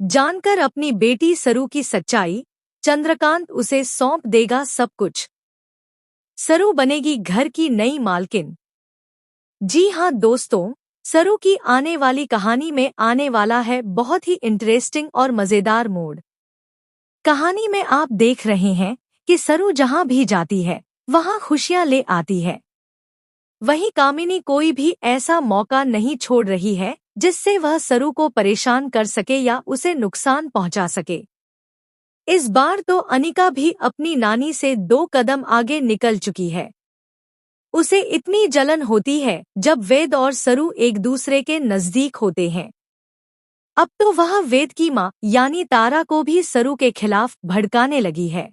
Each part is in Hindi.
जानकर अपनी बेटी सरू की सच्चाई, चंद्रकांत उसे सौंप देगा सब कुछ। सरू बनेगी घर की नई मालकिन। जी हाँ दोस्तों, सरू की आने वाली कहानी में आने वाला है बहुत ही इंटरेस्टिंग और मजेदार मोड़। कहानी में आप देख रहे हैं कि सरू जहाँ भी जाती है वहाँ खुशियाँ ले आती है। वहीं कामिनी कोई भी ऐसा मौका नहीं छोड़ रही है जिससे वह सरू को परेशान कर सके या उसे नुकसान पहुंचा सके। इस बार तो अनिका भी अपनी नानी से 2 कदम आगे निकल चुकी है। उसे इतनी जलन होती है जब वेद और सरू एक दूसरे के नजदीक होते हैं। अब तो वह वेद की माँ यानी तारा को भी सरू के खिलाफ भड़काने लगी है।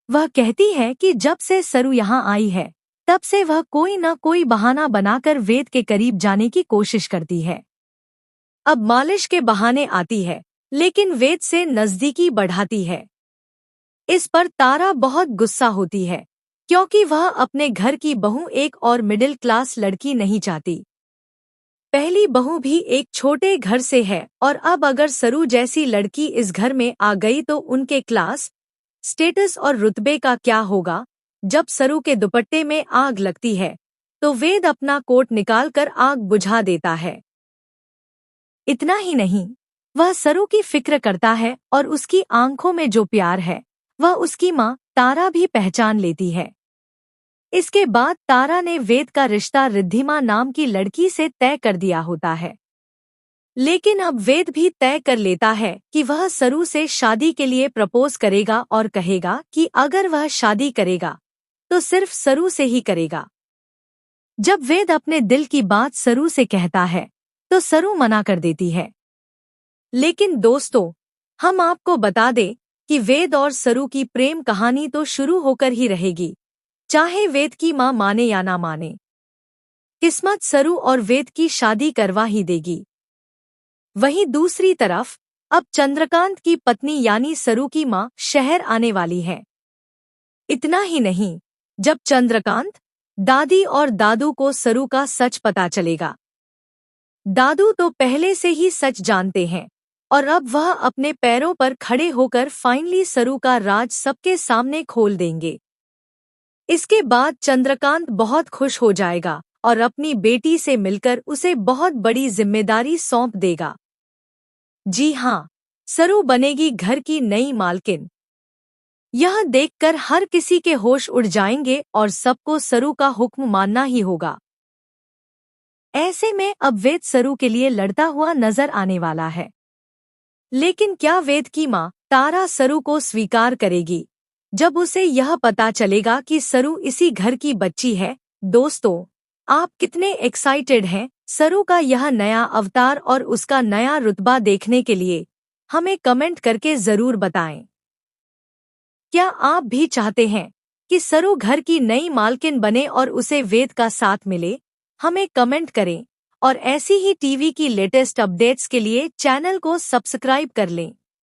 वह कहती है कि जब से सरू यहाँ आई है तब से वह कोई न कोई बहाना बनाकर वेद के करीब जाने की कोशिश करती है। अब मालिश के बहाने आती है लेकिन वेद से नजदीकी बढ़ाती है। इस पर तारा बहुत गुस्सा होती है क्योंकि वह अपने घर की बहू एक और मिडिल क्लास लड़की नहीं चाहती। पहली बहू भी एक छोटे घर से है और अब अगर सरू जैसी लड़की इस घर में आ गई तो उनके क्लास, स्टेटस और रुतबे का क्या होगा। जब सरू के दुपट्टे में आग लगती है तो वेद अपना कोट निकालकर आग बुझा देता है। इतना ही नहीं, वह सरू की फिक्र करता है और उसकी आंखों में जो प्यार है वह उसकी माँ तारा भी पहचान लेती है। इसके बाद तारा ने वेद का रिश्ता रिद्धिमा नाम की लड़की से तय कर दिया होता है। लेकिन अब वेद भी तय कर लेता है कि वह सरू से शादी के लिए प्रपोज करेगा और कहेगा कि अगर वह शादी करेगा तो सिर्फ सरू से ही करेगा। जब वेद अपने दिल की बात सरू से कहता है तो सरू मना कर देती है। लेकिन दोस्तों, हम आपको बता दें कि वेद और सरू की प्रेम कहानी तो शुरू होकर ही रहेगी, चाहे वेद की माँ माने या ना माने। किस्मत सरू और वेद की शादी करवा ही देगी। वहीं दूसरी तरफ अब चंद्रकांत की पत्नी यानी सरू की माँ शहर आने वाली है। इतना ही नहीं, जब चंद्रकांत, दादी और दादू को सरू का सच पता चलेगा। दादू तो पहले से ही सच जानते हैं और अब वह अपने पैरों पर खड़े होकर फाइनली सरू का राज सबके सामने खोल देंगे। इसके बाद चंद्रकांत बहुत खुश हो जाएगा और अपनी बेटी से मिलकर उसे बहुत बड़ी जिम्मेदारी सौंप देगा। जी हाँ, सरू बनेगी घर की नई मालकिन। यह देखकर हर किसी के होश उड़ जाएंगे और सबको सरू का हुक्म मानना ही होगा। ऐसे में अब वेद सरू के लिए लड़ता हुआ नजर आने वाला है। लेकिन क्या वेद की माँ तारा सरू को स्वीकार करेगी जब उसे यह पता चलेगा कि सरू इसी घर की बच्ची है? दोस्तों, आप कितने एक्साइटेड हैं सरू का यह नया अवतार और उसका नया रुतबा देखने के लिए? हमें कमेंट करके जरूर बताएं। क्या आप भी चाहते हैं कि सरू घर की नई मालकिन बने और उसे वेद का साथ मिले? हमें कमेंट करें और ऐसी ही टीवी की लेटेस्ट अपडेट्स के लिए चैनल को सब्सक्राइब कर लें।